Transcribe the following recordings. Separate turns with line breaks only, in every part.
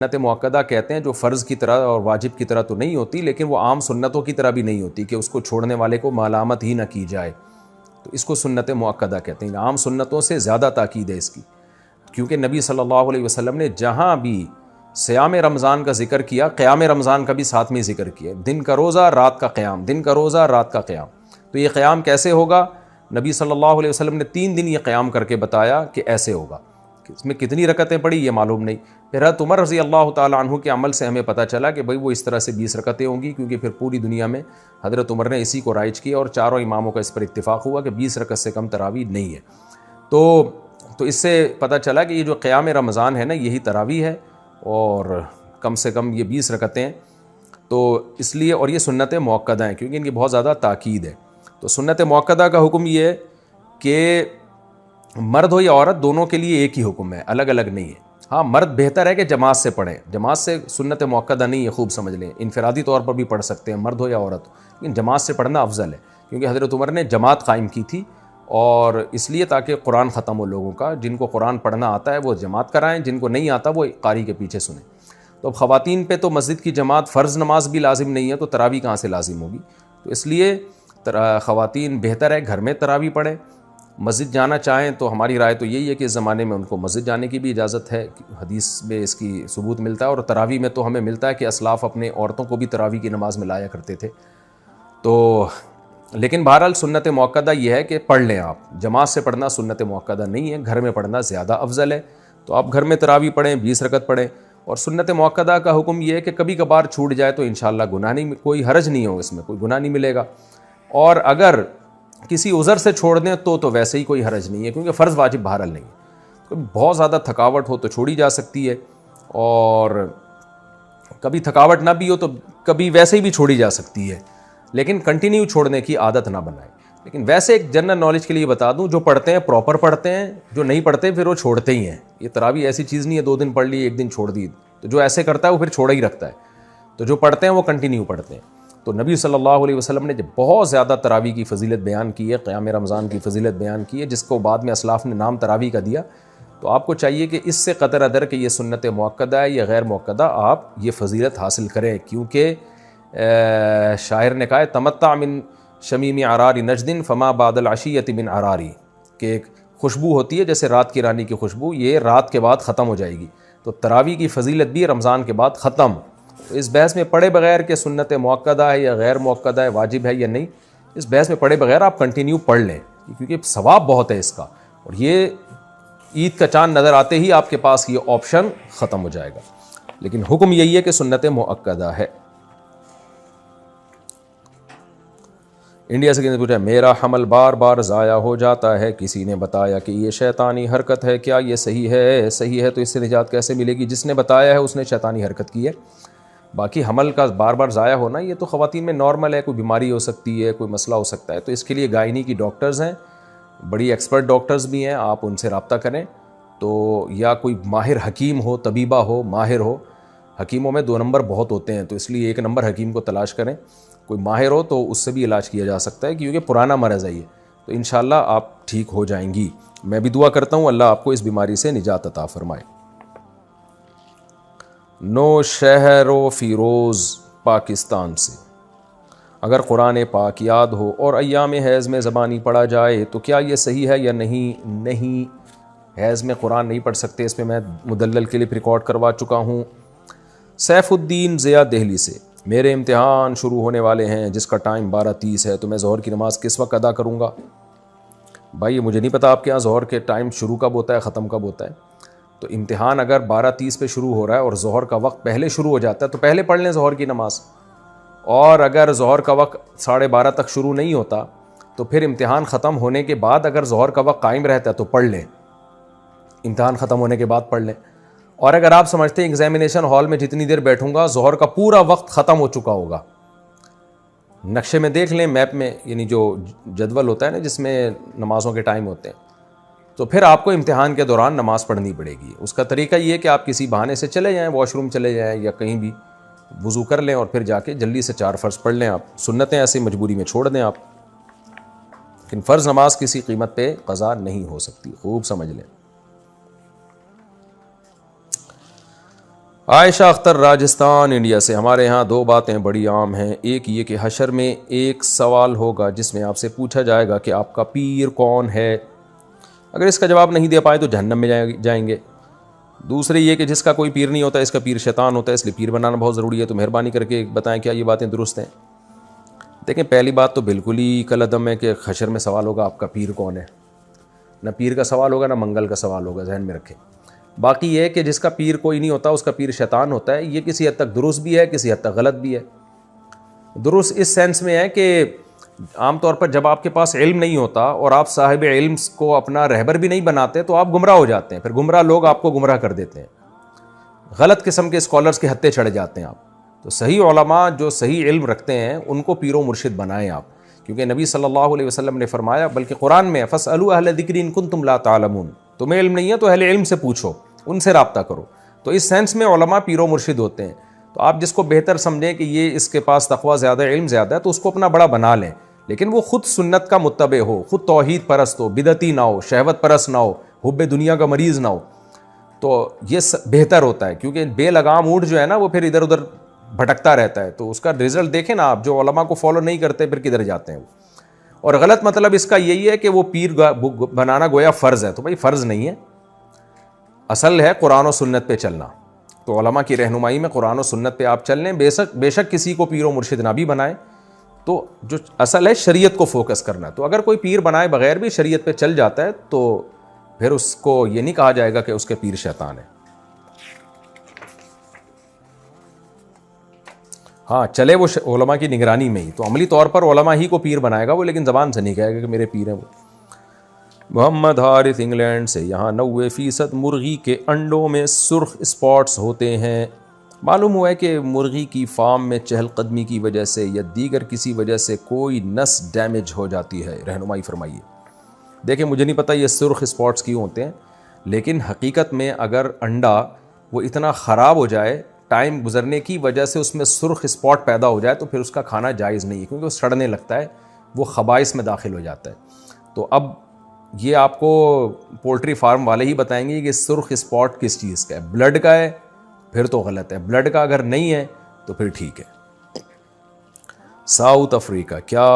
سنت مؤکدہ کہتے ہیں جو فرض کی طرح اور واجب کی طرح تو نہیں ہوتی، لیکن وہ عام سنتوں کی طرح بھی نہیں ہوتی کہ اس کو چھوڑنے والے کو ملامت ہی نہ کی جائے، تو اس کو سنت مؤکدہ کہتے ہیں۔ عام سنتوں سے زیادہ تاکید ہے اس کی، کیونکہ نبی صلی اللہ علیہ وسلم نے جہاں بھی صیام رمضان کا ذکر کیا، قیام رمضان کا بھی ساتھ میں ذکر کیا، دن کا روزہ رات کا قیام، دن کا روزہ رات کا قیام۔ تو یہ قیام کیسے ہوگا؟ نبی صلی اللہ علیہ وسلم نے 3 دن یہ قیام کر کے بتایا کہ ایسے ہوگا۔ اس میں کتنی رکعتیں پڑھی یہ معلوم نہیں۔ پھر حضرت عمر رضی اللہ تعالیٰ عنہ کے عمل سے ہمیں پتہ چلا کہ بھئی وہ اس طرح سے 20 رکعتیں ہوں گی، کیونکہ پھر پوری دنیا میں حضرت عمر نے اسی کو رائج کیا اور چاروں اماموں کا اس پر اتفاق ہوا کہ 20 رکعت سے کم تراویح نہیں ہے۔ تو اس سے پتہ چلا کہ یہ جو قیام رمضان ہے نا، یہی تراویح ہے، اور کم سے کم یہ 20 رکعتیں ہیں۔ تو اس لیے، اور یہ سنت مؤکدہ ہیں کیونکہ ان کی بہت زیادہ تاکید ہے۔ تو سنت مؤکدہ کا حکم یہ ہے کہ مرد ہو یا عورت دونوں کے لیے ایک ہی حکم ہے، الگ الگ نہیں ہے۔ ہاں، مرد بہتر ہے کہ جماعت سے پڑھیں، جماعت سے سنت مؤکدہ نہیں ہے، خوب سمجھ لیں، انفرادی طور پر بھی پڑھ سکتے ہیں مرد ہو یا عورت ہو، لیکن جماعت سے پڑھنا افضل ہے، کیونکہ حضرت عمر نے جماعت قائم کی تھی، اور اس لیے تاکہ قرآن ختم ہو لوگوں کا، جن کو قرآن پڑھنا آتا ہے وہ جماعت کرائیں، جن کو نہیں آتا وہ قاری کے پیچھے سنیں۔ تو اب خواتین پہ تو مسجد کی جماعت فرض نماز بھی لازم نہیں ہے، تو تراویح کہاں سے لازم ہوگی؟ تو اس لیے خواتین بہتر ہے گھر میں تراویح پڑھیں۔ مسجد جانا چاہیں تو ہماری رائے تو یہی ہے کہ اس زمانے میں ان کو مسجد جانے کی بھی اجازت ہے، حدیث میں اس کی ثبوت ملتا ہے، اور تراویح میں تو ہمیں ملتا ہے کہ اسلاف اپنے عورتوں کو بھی تراویح کی نماز میں لایا کرتے تھے۔ تو لیکن بہرحال سنت مؤکدہ یہ ہے کہ پڑھ لیں آپ، جماعت سے پڑھنا سنت مؤکدہ نہیں ہے، گھر میں پڑھنا زیادہ افضل ہے۔ تو آپ گھر میں تراویح پڑھیں، 20 رکعت پڑھیں، اور سنت مؤکدہ کا حکم یہ ہے کہ کبھی کبھار چھوٹ جائے تو انشاءاللہ گناہ نہیں، کوئی حرج نہیں ہو، اس میں کوئی گناہ نہیں ملے گا، اور اگر کسی عذر سے چھوڑ دیں تو ویسے ہی کوئی حرج نہیں ہے، کیونکہ فرض واجب بہرحال نہیں ہے۔ کبھی بہت زیادہ تھکاوٹ ہو تو چھوڑی جا سکتی ہے، اور کبھی تھکاوٹ نہ بھی ہو تو کبھی ویسے ہی بھی چھوڑی جا سکتی ہے، لیکن کنٹینیو چھوڑنے کی عادت نہ بنائیں۔ لیکن ویسے ایک جنرل نالج کے لیے بتا دوں، جو پڑھتے ہیں پراپر پڑھتے ہیں، جو نہیں پڑھتے پھر وہ چھوڑتے ہی ہیں۔ یہ تراویح ایسی چیز نہیں ہے 2 دن پڑھ لی 1 دن چھوڑ دی، تو جو ایسے کرتا ہے وہ پھر چھوڑا ہی رکھتا ہے۔ تو جو پڑھتے ہیں وہ کنٹینیو پڑھتے ہیں۔ تو نبی صلی اللہ علیہ وسلم نے جب بہت زیادہ تراویح کی فضیلت بیان کی ہے، قیام رمضان کی فضیلت بیان کی ہے، جس کو بعد میں اسلاف نے نام تراویح کا دیا، تو آپ کو چاہیے کہ اس سے قطع نظر کہ یہ سنت مؤکدہ ہے یا غیر مؤکدہ، آپ یہ فضیلت حاصل کریں، کیونکہ شاعر نے کہا ہے تمتع من شمیم عرار نجد فما بعد العشیۃ من عراری، کہ ایک خوشبو ہوتی ہے جیسے رات کی رانی کی خوشبو، یہ رات کے بعد ختم ہو جائے گی۔ تو تراویح کی فضیلت بھی رمضان کے بعد ختم۔ تو اس بحث میں پڑھے بغیر کہ سنت مؤکدہ ہے یا غیر مؤکدہ ہے، واجب ہے یا نہیں، اس بحث میں پڑھے بغیر آپ کنٹینیو پڑھ لیں، کیونکہ ثواب بہت ہے اس کا، اور یہ عید کا چاند نظر آتے ہی آپ کے پاس یہ آپشن ختم ہو جائے گا۔ لیکن حکم یہی ہے کہ سنت مؤکدہ ہے۔ انڈیا سے پوچھا، میرا حمل بار بار ضائع ہو جاتا ہے، کسی نے بتایا کہ یہ شیطانی حرکت ہے، کیا یہ صحیح ہے؟ صحیح ہے تو اس سے نجات کیسے ملے گی؟ جس نے بتایا ہے اس نے شیطانی حرکت کی ہے۔ باقی حمل کا بار بار ضائع ہونا یہ تو خواتین میں نارمل ہے، کوئی بیماری ہو سکتی ہے، کوئی مسئلہ ہو سکتا ہے، تو اس کے لیے گائنی کی ڈاکٹرز ہیں، بڑی ایکسپرٹ ڈاکٹرز بھی ہیں، آپ ان سے رابطہ کریں۔ تو یا کوئی ماہر حکیم ہو، طبیبہ ہو، ماہر ہو، حکیموں میں 2 نمبر بہت ہوتے ہیں، تو اس لیے 1 نمبر حکیم کو تلاش کریں، کوئی ماہر ہو تو اس سے بھی علاج کیا جا سکتا ہے، کیونکہ پرانا مرض ہے یہ، تو انشاءاللہ آپ ٹھیک ہو جائیں گی۔ میں بھی دعا کرتا ہوں اللہ آپ کو اس بیماری سے نجات عطا فرمائے۔ نو شہر و فیروز پاکستان سے، اگر قرآن پاک یاد ہو اور ایام حیض میں زبانی پڑھا جائے تو کیا یہ صحیح ہے یا نہیں؟ نہیں، حیض میں قرآن نہیں پڑھ سکتے، اس پہ میں مدلل کلپ ریکارڈ کروا چکا ہوں۔ سیف الدین ضیاء دہلی سے، میرے امتحان شروع ہونے والے ہیں جس کا ٹائم 12:30 ہے، تو میں ظہر کی نماز کس وقت ادا کروں گا؟ بھائی مجھے نہیں پتا آپ کے یہاں ظہر کے ٹائم شروع کب ہوتا ہے ختم کب ہوتا ہے، تو امتحان اگر 12:30 پہ شروع ہو رہا ہے اور ظہر کا وقت پہلے شروع ہو جاتا ہے تو پہلے پڑھ لیں ظہر کی نماز، اور اگر ظہر کا وقت 12:30 تک شروع نہیں ہوتا تو پھر امتحان ختم ہونے کے بعد اگر ظہر کا وقت قائم رہتا ہے تو پڑھ لیں، امتحان ختم ہونے کے بعد پڑھ لیں۔ اور اگر آپ سمجھتے ہیں ایگزامینیشن ہال میں جتنی دیر بیٹھوں گا ظہر کا پورا وقت ختم ہو چکا ہوگا، نقشے میں دیکھ لیں، میپ میں، یعنی جو جدول ہوتا ہے نا جس میں نمازوں کے ٹائم ہوتے ہیں، تو پھر آپ کو امتحان کے دوران نماز پڑھنی پڑے گی۔ اس کا طریقہ یہ ہے کہ آپ کسی بہانے سے چلے جائیں، واش روم چلے جائیں یا کہیں بھی وضو کر لیں، اور پھر جا کے جلدی سے 4 فرض پڑھ لیں۔ آپ سنتیں ایسی مجبوری میں چھوڑ دیں آپ، لیکن فرض نماز کسی قیمت پہ قضا نہیں ہو سکتی، خوب سمجھ لیں۔ عائشہ اختر راجستھان انڈیا سے، ہمارے ہاں دو باتیں بڑی عام ہیں، ایک یہ کہ حشر میں ایک سوال ہوگا جس میں آپ سے پوچھا جائے گا کہ آپ کا پیر کون ہے، اگر اس کا جواب نہیں دے پائے تو جہنم میں جائیں گے۔ دوسری یہ کہ جس کا کوئی پیر نہیں ہوتا اس کا پیر شیطان ہوتا ہے، اس لیے پیر بنانا بہت ضروری ہے۔ تو مہربانی کر کے بتائیں کیا یہ باتیں درست ہیں؟ دیکھیں، پہلی بات تو بالکل ہی کالعدم ہے کہ حشر میں سوال ہوگا آپ کا پیر کون ہے، نہ پیر کا سوال ہوگا نہ منگل کا سوال ہوگا، ذہن میں رکھیں۔ باقی یہ کہ جس کا پیر کوئی نہیں ہوتا اس کا پیر شیطان ہوتا ہے، یہ کسی حد تک درست بھی ہے، کسی حد تک غلط بھی ہے۔ درست اس سینس میں ہے کہ عام طور پر جب آپ کے پاس علم نہیں ہوتا اور آپ صاحب علم کو اپنا رہبر بھی نہیں بناتے تو آپ گمراہ ہو جاتے ہیں، پھر گمراہ لوگ آپ کو گمراہ کر دیتے ہیں، غلط قسم کے اسکالرز کے ہتھے چڑھ جاتے ہیں آپ۔ تو صحیح علماء جو صحیح علم رکھتے ہیں ان کو پیر و مرشد بنائیں آپ، کیونکہ نبی صلی اللہ علیہ وسلم نے فرمایا، بلکہ قرآن میں فَاسْأَلُوا أَهْلَ الذِّكْرِ إِن كُنتُمْ لَا تَعْلَمُونَ، تمہیں علم نہیں ہے تو اہل علم سے پوچھو، ان سے رابطہ کرو۔ تو اس سینس میں علماء پیر و مرشد ہوتے ہیں۔ تو آپ جس کو بہتر سمجھیں کہ یہ اس کے پاس تقویٰ زیادہ، علم زیادہ ہے، تو اس کو اپنا بڑا بنا لیں، لیکن وہ خود سنت کا متبع ہو، خود توحید پرست ہو، بدعتی نہ ہو، شہوت پرست نہ ہو، حب دنیا کا مریض نہ ہو، تو یہ بہتر ہوتا ہے۔ کیونکہ بے لگام اونٹ جو ہے نا وہ پھر ادھر ادھر بھٹکتا رہتا ہے، تو اس کا رزلٹ دیکھیں نا آپ، جو علماء کو فالو نہیں کرتے پھر کدھر جاتے ہیں وہ۔ اور غلط مطلب اس کا یہی ہے کہ وہ پیر بنانا گویا فرض ہے، تو بھائی فرض نہیں ہے، اصل ہے قرآن و سنت پہ چلنا۔ تو علماء کی رہنمائی میں قرآن و سنت پہ آپ چل لیں، بے شک کسی کو پیر و مرشد نہ بھی بنائیں، تو جو اصل ہے شریعت کو فوکس کرنا ہے۔ تو اگر کوئی پیر بنائے بغیر بھی شریعت پہ چل جاتا ہے تو پھر اس کو یہ نہیں کہا جائے گا کہ اس کے پیر شیطان ہے۔ ہاں چلے وہ علماء کی نگرانی میں ہی، تو عملی طور پر علماء ہی کو پیر بنائے گا وہ، لیکن زبان سے نہیں کہے گا کہ میرے پیر ہیں وہ۔ محمد حارث انگلینڈ سے، یہاں 90% مرغی کے انڈوں میں سرخ اسپاٹس ہوتے ہیں، معلوم ہوا ہے کہ مرغی کی فارم میں چہل قدمی کی وجہ سے یا دیگر کسی وجہ سے کوئی نس ڈیمیج ہو جاتی ہے، رہنمائی فرمائیے۔ دیکھیں مجھے نہیں پتہ یہ سرخ اسپاٹس کیوں ہوتے ہیں، لیکن حقیقت میں اگر انڈا وہ اتنا خراب ہو جائے، ٹائم گزرنے کی وجہ سے اس میں سرخ اسپاٹ پیدا ہو جائے، تو پھر اس کا کھانا جائز نہیں ہے، کیونکہ وہ سڑنے لگتا ہے، وہ خبائث میں داخل ہو جاتا ہے۔ تو اب یہ آپ کو پولٹری فارم والے ہی بتائیں گے کہ سرخ اسپاٹ کس چیز کا ہے، بلڈ کا ہے پھر تو غلط ہے، بلڈ کا اگر نہیں ہے تو پھر ٹھیک ہے۔ ساؤتھ افریقہ، کیا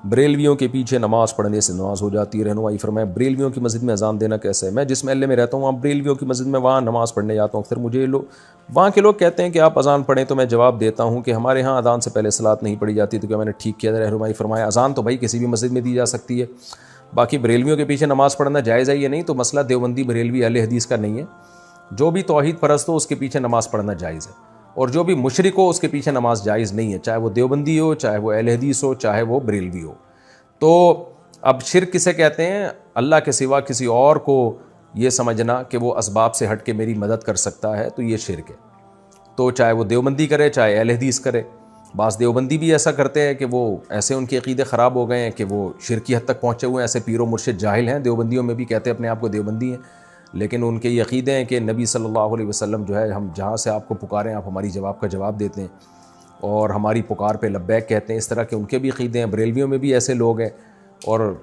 بریلویوں کے پیچھے نماز پڑھنے سے نماز ہو جاتی ہے؟ رہنمائی فرمائے بریلویوں کی مسجد میں اذان دینا کیسے ہے؟ میں جس محلے میں رہتا ہوں وہاں بریلویوں کی مسجد میں وہاں نماز پڑھنے جاتا ہوں، اکثر مجھے وہاں کے لوگ کہتے ہیں کہ آپ اذان پڑھیں، تو میں جواب دیتا ہوں کہ ہمارے ہاں اذان سے پہلے صلاۃ نہیں پڑھی جاتی، تو کیا میں نے ٹھیک کیا؟ رہنمائی فرمایا اذان تو بھائی کسی بھی مسجد میں دی جا سکتی ہے، باقی بریلویوں کے پیچھے نماز پڑھنا جائز ہے یا نہیں، تو مسئلہ دیوبندی بریلوی اہل حدیث کا نہیں ہے۔ جو بھی توحید پرست ہو اس کے پیچھے نماز پڑھنا جائز ہے، اور جو بھی مشرک ہو اس کے پیچھے نماز جائز نہیں ہے، چاہے وہ دیوبندی ہو، چاہے وہ اہل حدیث ہو، چاہے وہ بریلوی ہو۔ تو اب شرک کسے کہتے ہیں؟ اللہ کے سوا کسی اور کو یہ سمجھنا کہ وہ اسباب سے ہٹ کے میری مدد کر سکتا ہے، تو یہ شرک ہے۔ تو چاہے وہ دیوبندی کرے چاہے اہل حدیث کرے، بعض دیوبندی بھی ایسا کرتے ہیں کہ وہ ایسے ان کے عقیدے خراب ہو گئے ہیں کہ وہ شرکی حد تک پہنچے ہوئے ہیں، ایسے پیر و مرشد جاہل ہیں، دیوبندیوں میں بھی کہتے ہیں اپنے آپ کو دیوبندی ہیں، لیکن ان کے یہ عقیدے ہیں کہ نبی صلی اللہ علیہ وسلم جو ہے، ہم جہاں سے آپ کو پکاریں آپ ہماری جواب کا جواب دیتے ہیں اور ہماری پکار پہ لبیک کہتے ہیں، اس طرح کے ان کے بھی عقیدے ہیں۔ بریلویوں میں بھی ایسے لوگ ہیں، اور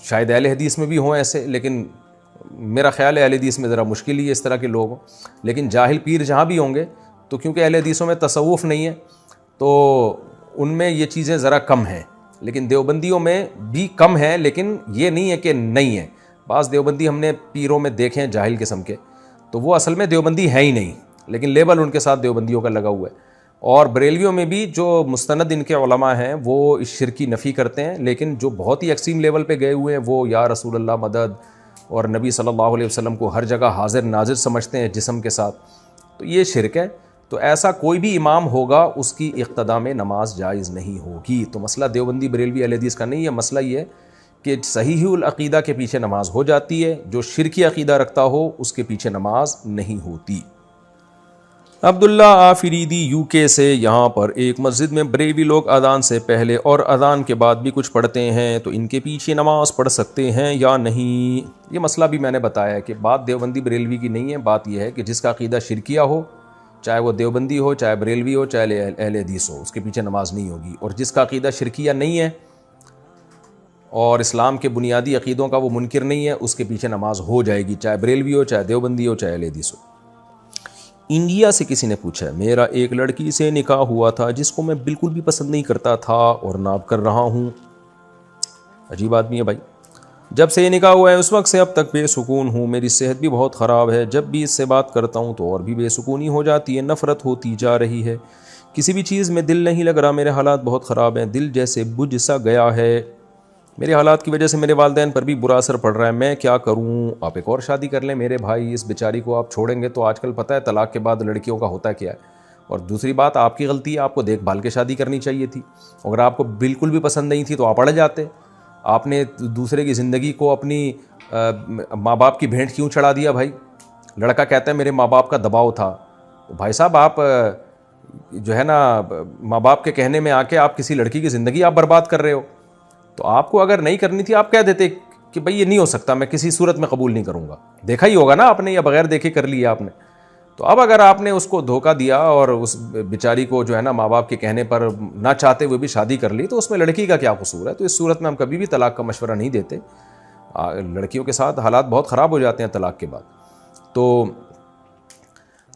شاید اہل حدیث میں بھی ہوں ایسے، لیکن میرا خیال ہے اہل حدیث میں ذرا مشکل ہی ہے اس طرح کے لوگ، لیکن جاہل پیر جہاں بھی ہوں گے، تو کیونکہ اہل حدیثوں میں تصوف نہیں ہے تو ان میں یہ چیزیں ذرا کم ہیں، لیکن دیوبندیوں میں بھی کم ہیں، لیکن یہ نہیں ہے کہ نہیں ہے۔ بعض دیوبندی ہم نے پیروں میں دیکھے ہیں جاہل قسم کے، تو وہ اصل میں دیوبندی ہیں ہی نہیں، لیکن لیبل ان کے ساتھ دیوبندیوں کا لگا ہوا ہے۔ اور بریلویوں میں بھی جو مستند ان کے علماء ہیں وہ اس شرک کی نفی کرتے ہیں، لیکن جو بہت ہی ایکسٹریم لیول پہ گئے ہوئے ہیں وہ یا رسول اللہ مدد اور نبی صلی اللہ علیہ وسلم کو ہر جگہ حاضر ناظر سمجھتے ہیں جسم کے ساتھ، تو یہ شرک ہے۔ تو ایسا کوئی بھی امام ہوگا اس کی اقتداء میں نماز جائز نہیں ہوگی۔ تو مسئلہ دیوبندی بریلوی اہل حدیث کا نہیں ہے، مسئلہ یہ ہے کہ صحیح العقیدہ کے پیچھے نماز ہو جاتی ہے، جو شرکی عقیدہ رکھتا ہو اس کے پیچھے نماز نہیں ہوتی۔ عبداللہ آفریدی یو کے سے، یہاں پر ایک مسجد میں بریلوی لوگ اذان سے پہلے اور اذان کے بعد بھی کچھ پڑھتے ہیں، تو ان کے پیچھے نماز پڑھ سکتے ہیں یا نہیں؟ یہ مسئلہ بھی میں نے بتایا ہے کہ بات دیوبندی بریلوی کی نہیں ہے، بات یہ ہے کہ جس کا عقیدہ شرکیہ ہو، چاہے وہ دیوبندی ہو، چاہے بریلوی ہو، چاہے اہل حدیث ہو، اس کے پیچھے نماز نہیں ہوگی، اور جس کا عقیدہ شرکیہ نہیں ہے اور اسلام کے بنیادی عقیدوں کا وہ منکر نہیں ہے، اس کے پیچھے نماز ہو جائے گی، چاہے بریلوی ہو، چاہے دیوبندی ہو، چاہے اہل حدیث ہو۔ انڈیا سے کسی نے پوچھا ہے میرا ایک لڑکی سے نکاح ہوا تھا جس کو میں بالکل بھی پسند نہیں کرتا تھا اور نہ اب کر رہا ہوں. عجیب آدمی ہے بھائی. جب سے یہ نکاح ہوا ہے اس وقت سے اب تک بے سکون ہوں. میری صحت بھی بہت خراب ہے. جب بھی اس سے بات کرتا ہوں تو اور بھی بے سکونی ہو جاتی ہے. نفرت ہوتی جا رہی ہے. کسی بھی چیز میں دل نہیں لگ رہا. میرے حالات بہت خراب ہیں. دل جیسے بجھ سا گیا ہے. میرے حالات کی وجہ سے میرے والدین پر بھی برا اثر پڑ رہا ہے. میں کیا کروں؟ آپ ایک اور شادی کر لیں میرے بھائی. اس بیچاری کو آپ چھوڑیں گے تو آج کل پتہ ہے طلاق کے بعد لڑکیوں کا ہوتا کیا ہے. اور دوسری بات آپ کی غلطی ہے. آپ کو دیکھ بھال کے شادی کرنی چاہیے تھی. اگر آپ کو بالکل بھی پسند نہیں تھی تو آپ اڑ جاتے. آپ نے دوسرے کی زندگی کو اپنی ماں باپ کی بھینٹ کیوں چڑھا دیا بھائی؟ لڑکا کہتا ہے میرے ماں باپ کا دباؤ تھا. بھائی صاحب آپ جو ہے نا ماں باپ کے کہنے میں آ کے آپ کسی لڑکی کی زندگی آپ برباد کر رہے ہو. تو آپ کو اگر نہیں کرنی تھی آپ کہہ دیتے کہ بھائی یہ نہیں ہو سکتا, میں کسی صورت میں قبول نہیں کروں گا. دیکھا ہی ہوگا نا آپ نے, یا بغیر دیکھے کر لیا آپ نے. تو اب اگر آپ نے اس کو دھوکہ دیا اور اس بیچاری کو جو ہے نا ماں باپ کے کہنے پر نہ چاہتے ہوئے بھی شادی کر لی, تو اس میں لڑکی کا کیا قصور ہے؟ تو اس صورت میں ہم کبھی بھی طلاق کا مشورہ نہیں دیتے. لڑکیوں کے ساتھ حالات بہت خراب ہو جاتے ہیں طلاق کے بعد.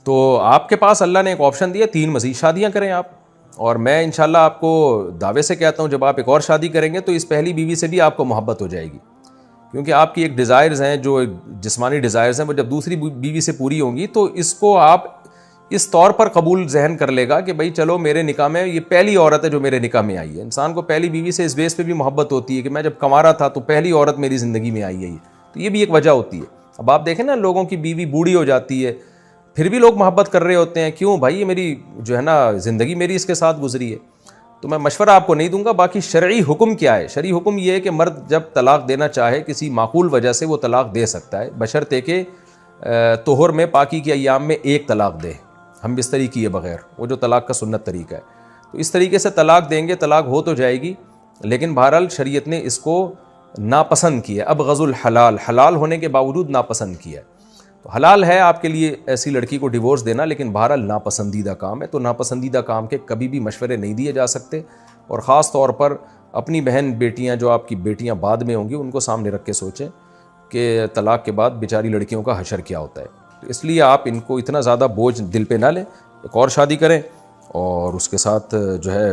تو آپ کے پاس اللہ نے ایک آپشن دیا, 3 مزید شادیاں کریں آپ. اور میں انشاءاللہ آپ کو دعوے سے کہتا ہوں جب آپ ایک اور شادی کریں گے تو اس پہلی بیوی سے بھی آپ کو محبت ہو جائے گی. کیونکہ آپ کی ایک ڈیزائرز ہیں, جو جسمانی ڈیزائرز ہیں, وہ جب دوسری بیوی سے پوری ہوں گی تو اس کو آپ اس طور پر قبول ذہن کر لے گا کہ بھائی چلو میرے نکاح میں یہ پہلی عورت ہے جو میرے نکاح میں آئی ہے. انسان کو پہلی بیوی سے اس بیس پہ بھی محبت ہوتی ہے کہ میں جب کنوارا تھا تو پہلی عورت میری زندگی میں آئی ہے یہ. تو یہ بھی ایک وجہ ہوتی ہے. اب آپ دیکھیں نا لوگوں کی بیوی بوڑھی ہو جاتی ہے پھر بھی لوگ محبت کر رہے ہوتے ہیں. کیوں بھائی؟ یہ میری جو ہے نا زندگی میری اس کے ساتھ گزری ہے. تو میں مشورہ آپ کو نہیں دوں گا. باقی شرعی حکم کیا ہے؟ شرعی حکم یہ ہے کہ مرد جب طلاق دینا چاہے کسی معقول وجہ سے وہ طلاق دے سکتا ہے, بشرطے کہ طہر میں پاکی کے ایام میں 1 طلاق دے, ہم بستری کیے بغیر, وہ جو طلاق کا سنت طریقہ ہے. تو اس طریقے سے طلاق دیں گے, طلاق ہو تو جائے گی. لیکن بہرحال شریعت نے اس کو ناپسند کیا. اب غض الحلال, حلال ہونے کے باوجود ناپسند کیا ہے. تو حلال ہے آپ کے لیے ایسی لڑکی کو ڈیورس دینا, لیکن بہرحال ناپسندیدہ کام ہے. تو ناپسندیدہ کام کے کبھی بھی مشورے نہیں دیے جا سکتے. اور خاص طور پر اپنی بہن بیٹیاں جو آپ کی بیٹیاں بعد میں ہوں گی ان کو سامنے رکھ کے سوچیں کہ طلاق کے بعد بیچاری لڑکیوں کا حشر کیا ہوتا ہے. تو اس لیے آپ ان کو اتنا زیادہ بوجھ دل پہ نہ لیں, ایک اور شادی کریں اور اس کے ساتھ جو ہے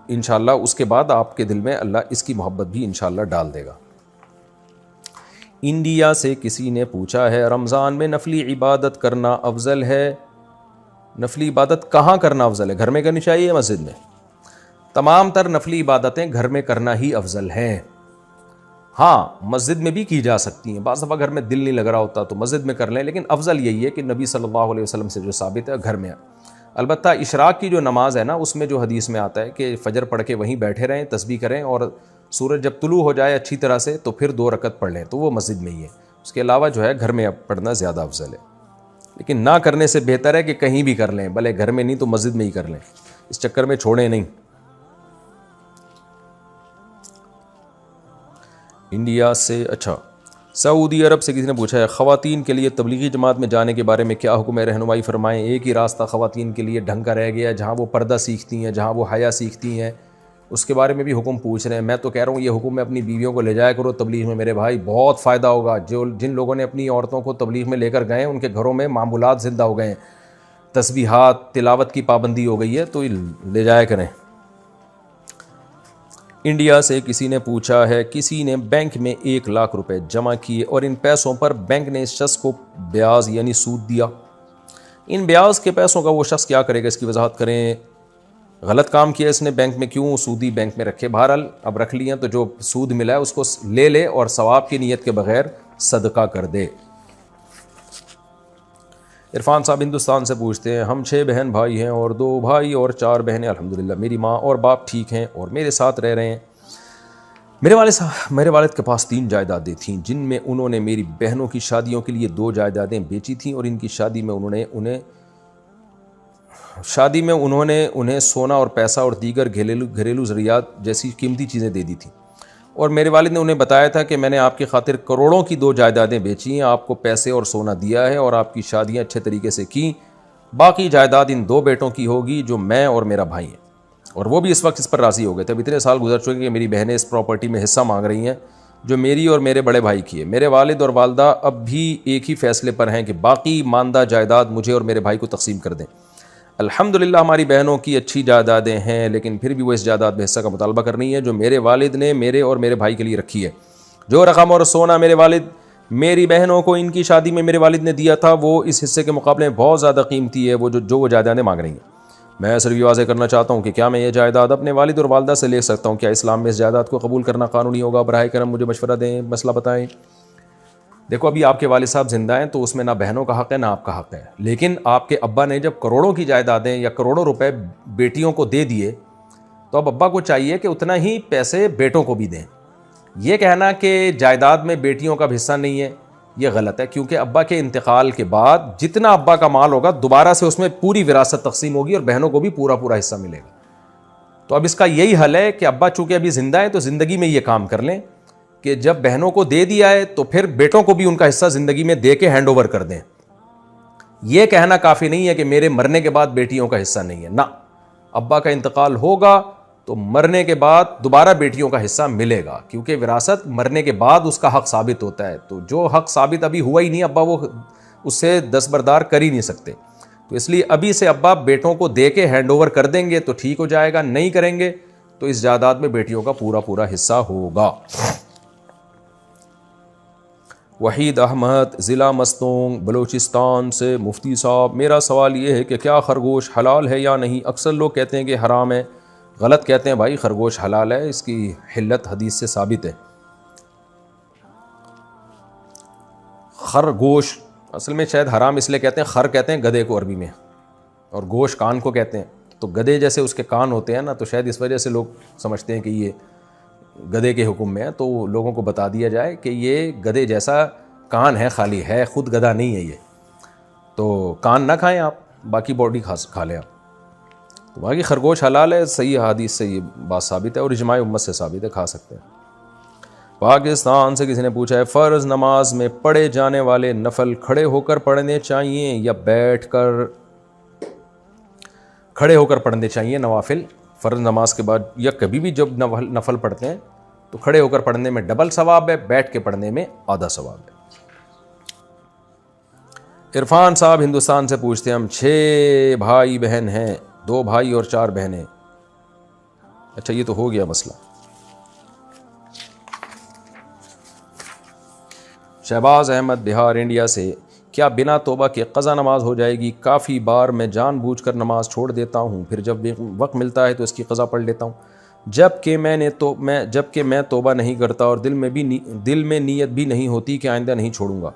انشاءاللہ اس کے بعد آپ کے دل میں اللہ اس کی محبت بھی انشاءاللہ ڈال دے گا. انڈیا سے کسی نے پوچھا ہے رمضان میں نفلی عبادت کرنا افضل ہے؟ نفلی عبادت کہاں کرنا افضل ہے؟ گھر میں کرنی چاہیے مسجد میں؟ تمام تر نفلی عبادتیں گھر میں کرنا ہی افضل ہیں. ہاں مسجد میں بھی کی جا سکتی ہیں, بعض دفعہ گھر میں دل نہیں لگ رہا ہوتا تو مسجد میں کر لیں, لیکن افضل یہی ہے کہ نبی صلی اللہ علیہ وسلم سے جو ثابت ہے گھر میں. البتہ اشراق کی جو نماز ہے نا اس میں جو حدیث میں آتا ہے کہ فجر پڑھ کے وہیں بیٹھے رہیں, تسبیح کریں, اور سورج جب طلوع ہو جائے اچھی طرح سے تو پھر 2 رکعت پڑھ لیں, تو وہ مسجد میں ہی ہے. اس کے علاوہ جو ہے گھر میں پڑھنا زیادہ افضل ہے. لیکن نہ کرنے سے بہتر ہے کہ کہیں بھی کر لیں, بھلے گھر میں نہیں تو مسجد میں ہی کر لیں, اس چکر میں چھوڑیں نہیں. انڈیا سے سعودی عرب سے کسی نے پوچھا ہے خواتین کے لیے تبلیغی جماعت میں جانے کے بارے میں کیا حکم ہے؟ رہنمائی فرمائیں. ایک ہی راستہ خواتین کے لیے ڈھنگ کا رہ گیا ہے, جہاں وہ پردہ سیکھتی ہیں, جہاں وہ حیا سیکھتی ہیں, اس کے بارے میں بھی حکم پوچھ رہے ہیں. میں تو کہہ رہا ہوں یہ حکم میں اپنی بیویوں کو لے جایا کرو تبلیغ میں میرے بھائی, بہت فائدہ ہوگا. جن لوگوں نے اپنی عورتوں کو تبلیغ میں لے کر گئے ان کے گھروں میں معمولات زندہ ہو گئے ہیں, تسبیحات تلاوت کی پابندی ہو گئی ہے, تو لے جایا کریں. انڈیا سے کسی نے پوچھا ہے کسی نے بینک میں 1 لاکھ روپے جمع کیے اور ان پیسوں پر بینک نے اس شخص کو بیاض یعنی سود دیا. ان بیاض کے پیسوں کا وہ شخص کیا کرے گا؟ اس کی وضاحت کریں. غلط کام کیا اس نے بینک میں, کیوں سودی بینک میں رکھے؟ بہرحال اب رکھ لیے تو جو سود ملا ہے اس کو لے لے اور ثواب کی نیت کے بغیر صدقہ کر دے. عرفان صاحب ہندوستان سے پوچھتے ہیں ہم 6 بہن بھائی ہیں اور 2 بھائی اور 4 بہنیں. الحمدللہ میری ماں اور باپ ٹھیک ہیں اور میرے ساتھ رہ رہے ہیں. میرے والد کے پاس 3 جائیدادیں تھیں جن میں انہوں نے میری بہنوں کی شادیوں کے لیے 2 جائیدادیں بیچی تھیں, اور ان کی شادی میں انہوں نے انہیں سونا اور پیسہ اور دیگر گھریلو ضروریات جیسی قیمتی چیزیں دے دی تھیں. اور میرے والد نے انہیں بتایا تھا کہ میں نے آپ کی خاطر کروڑوں کی 2 جائیدادیں بیچی ہیں, آپ کو پیسے اور سونا دیا ہے اور آپ کی شادیاں اچھے طریقے سے کی. باقی جائیداد ان 2 بیٹوں کی ہوگی جو میں اور میرا بھائی ہیں. اور وہ بھی اس وقت اس پر راضی ہو گئے تھے. اب اتنے سال گزر چکے کہ میری بہنیں اس پراپرٹی میں حصہ مانگ رہی ہیں, جو میری اور میرے بڑے بھائی کی ہے. میرے والد اور والدہ اب بھی ایک ہی فیصلے پر ہیں کہ باقی ماندہ جائیداد مجھے اور میرے بھائی کو تقسیم کر دیں. الحمدللہ ہماری بہنوں کی اچھی جائیدادیں ہیں، لیکن پھر بھی وہ اس جائیداد میں حصہ کا مطالبہ کر رہی ہیں جو میرے والد نے میرے اور میرے بھائی کے لیے رکھی ہے. جو رقم اور سونا میرے والد میری بہنوں کو ان کی شادی میں میرے والد نے دیا تھا وہ اس حصے کے مقابلے میں بہت زیادہ قیمتی ہے وہ جو جائیدادیں مانگ رہی ہیں. میں صرف یہ واضح کرنا چاہتا ہوں کہ کیا میں یہ جائیداد اپنے والد اور والدہ سے لے سکتا ہوں؟ کیا اسلام میں اس جائیداد کو قبول کرنا قانونی ہوگا؟ براہ کرم مجھے مشورہ دیں، مسئلہ بتائیں. دیکھو ابھی آپ کے والد صاحب زندہ ہیں تو اس میں نہ بہنوں کا حق ہے نہ آپ کا حق ہے، لیکن آپ کے ابا نے جب کروڑوں کی جائیدادیں یا کروڑوں روپے بیٹیوں کو دے دیے تو اب ابا کو چاہیے کہ اتنا ہی پیسے بیٹوں کو بھی دیں. یہ کہنا کہ جائیداد میں بیٹیوں کا حصہ نہیں ہے یہ غلط ہے، کیونکہ ابا کے انتقال کے بعد جتنا ابا کا مال ہوگا دوبارہ سے اس میں پوری وراثت تقسیم ہوگی اور بہنوں کو بھی پورا حصہ ملے گا. تو اب اس کا یہی حل ہے کہ ابا چونکہ ابھی زندہ ہیں تو زندگی میں یہ کام کر لیں کہ جب بہنوں کو دے دیا ہے تو پھر بیٹوں کو بھی ان کا حصہ زندگی میں دے کے ہینڈ اوور کر دیں. یہ کہنا کافی نہیں ہے کہ میرے مرنے کے بعد بیٹیوں کا حصہ نہیں ہے، نہ، ابا کا انتقال ہوگا تو مرنے کے بعد دوبارہ بیٹیوں کا حصہ ملے گا، کیونکہ وراثت مرنے کے بعد اس کا حق ثابت ہوتا ہے. تو جو حق ثابت ابھی ہوا ہی نہیں ابا وہ اس سے دستبردار کر ہی نہیں سکتے. تو اس لیے ابھی سے ابا بیٹوں کو دے کے ہینڈ اوور کر دیں گے تو ٹھیک ہو جائے گا، نہیں کریں گے تو اس جائیداد میں بیٹیوں کا پورا حصہ ہوگا. وحید احمد ضلع مستونگ بلوچستان سے. مفتی صاحب میرا سوال یہ ہے کہ کیا خرگوش حلال ہے یا نہیں؟ اکثر لوگ کہتے ہیں کہ حرام ہے. غلط کہتے ہیں بھائی، خرگوش حلال ہے، اس کی حلت حدیث سے ثابت ہے. خرگوش اصل میں شاید حرام اس لیے کہتے ہیں، خر کہتے ہیں گدھے کو عربی میں، اور گوش کان کو کہتے ہیں. تو گدھے جیسے اس کے کان ہوتے ہیں نا، تو شاید اس وجہ سے لوگ سمجھتے ہیں کہ یہ گدھے کے حکم میں ہے. تو لوگوں کو بتا دیا جائے کہ یہ گدھے جیسا کان ہے، خالی ہے، خود گدھا نہیں ہے یہ. تو کان نہ کھائیں آپ، باقی باڈی کھا لیں آپ. تو باقی خرگوش حلال ہے، صحیح حدیث سے یہ بات ثابت ہے اور اجماع امت سے ثابت ہے، کھا سکتے ہیں. پاکستان سے کسی نے پوچھا ہے فرض نماز میں پڑھے جانے والے نفل کھڑے ہو کر پڑھنے چاہیے یا بیٹھ کر؟ کھڑے ہو کر پڑھنے چاہیے نوافل فرض نماز کے بعد، یا کبھی بھی جب نفل پڑھتے ہیں تو کھڑے ہو کر پڑھنے میں ڈبل ثواب ہے، بیٹھ کے پڑھنے میں آدھا ثواب ہے. عرفان صاحب ہندوستان سے پوچھتے ہیں ہم 6 بھائی بہن ہیں، 2 بھائی اور 4 بہنیں. اچھا یہ تو ہو گیا مسئلہ. شہباز احمد بہار انڈیا سے. کیا بنا توبہ کے قضا نماز ہو جائے گی؟ کافی بار میں جان بوجھ کر نماز چھوڑ دیتا ہوں، پھر جب وقت ملتا ہے تو اس کی قضا پڑھ لیتا ہوں، جبکہ میں توبہ نہیں کرتا اور دل میں نیت بھی نہیں ہوتی کہ آئندہ نہیں چھوڑوں گا.